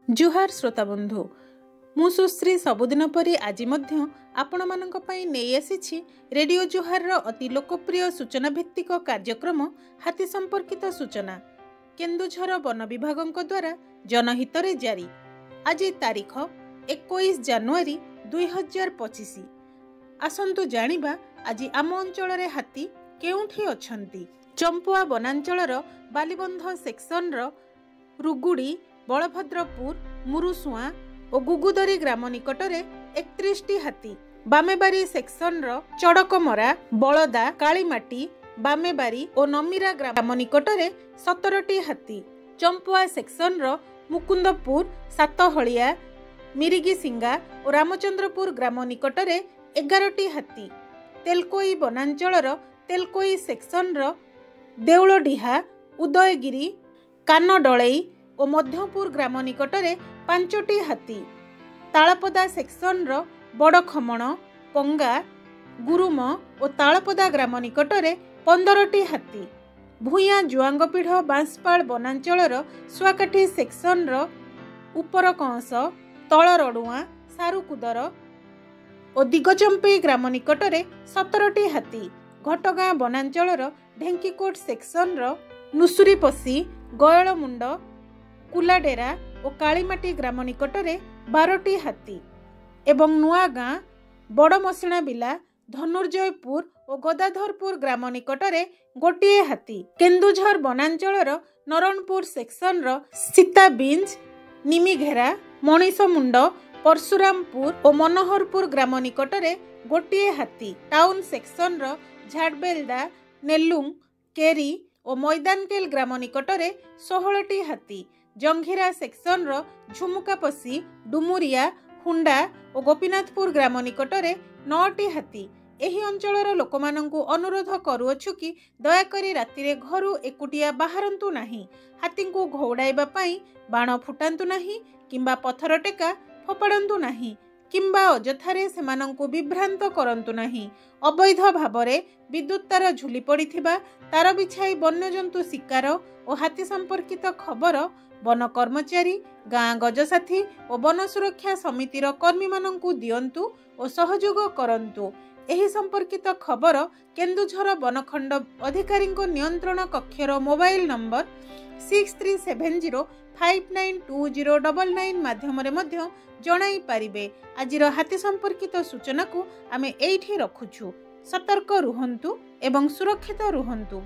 जुहार श्रोता बंधु मु सुश्री सबुदिन परी आज आपण मानक पई नेई आसीछि रेडियो जुहार रो अति लोकप्रिय सूचना भित्तिक कार्यक्रम हाथी संपर्कित सूचना केन्दुझर वन विभागक द्वारा जनहित रे जारी। आज तारीख 21 जनवरी 2025। आसंतु जानिबा आज आम अंचल रे हाथी केउठी अछंती। चंपुआ वनांचल बालीबंध सेक्शन रुगुड़ी बलभद्रपुर मुरुसुआ और गुगुदरी ग्राम निकट में 31टी हाथी, बामेबारी सेक्शन चड़कमरा बलदा कालीमाटी बामेबारी और नमीरा ग्राम निकट में 17टी हाथी, चंपुआ सेक्शन मुकुंदपुर सातहलिया मिरिगिसिंगा और रामचंद्रपुर ग्राम निकट में 11टी हाथी, तेलकोई वनांचल तेलकोई सेक्शन देउलडीहा उदयगिरी कानडलई और मध्यपुर ग्राम निकट में 5टी हाथी, तालपदा सेक्शन बड़खमण पंगा गुरुम और तालपदा ग्राम निकट में 15टी हाथी, भूया जुआंगपीढ़ बांसपाल वनांचल सुआकाठी सेक्शन उपर कंस तल रडुआ सारुकुदर और दिगचंपी ग्राम निकट में 17टी हाथी, घटगाँ वनांचल ढेंकीकोट सेक्शन नुसुरीपसी गयलमुंड कुलाडेरा और कालीमाटी ग्राम निकट में 12टी हाथी एवं नुआगाँ बड़मसिणा बिला धनुर्जयपुर और गदाधरपुर ग्राम निकट में गोटिए हाथी, केन्दुझर वनांचल नरणपुर सेक्शन सीताबिंज निमिघेरा मणिषमुंड परशुरामपुर और मनोहरपुर ग्राम निकट में गोटिए हाथी, टाउन सेक्शन झाड़बेलदा नेलुंग केरी और मैदानकेल ग्राम निकट में 16टी हाथी, जंघिरा सेक्शन झुमुकापसी डुमुरिया हुंडा और गोपीनाथपुर ग्राम निकट में 9टी हाथी। एही अंचलर लोकमानंकु अनुरोध करुअछु कि दयाकरी रातिरे घरु एकुटिया बाहरंतु नाही, हाथींकु घौड़ाइबा पई बाण फुटांतु नाही किंबा पत्थर टेका फोपाड़ंतु नाही किंबा अजथारे सेमानंकु विभ्रांत करंतु नाही। अवैध भावरे विद्युत तार झुली पड़िथिबा तार बिछाई वन्यजंतु शिकार और हाथी संपर्कित खबर वन कर्मचारी गाँ गजसाथी और वन सुरक्षा समितिर कर्मी मानंकु दियंतु और सहयोग करंतु। एही संपर्कित खबर केन्दुझर वनखंड अधिकारी नियंत्रण कक्षर मोबाइल नंबर 6370592099 माध्यम जणाई पारिबे। आजिर हाथी संपर्कित सूचना को आमे एइठी रखुछु। सतर्क रुहंतु एवं सुरक्षित रुहंतु।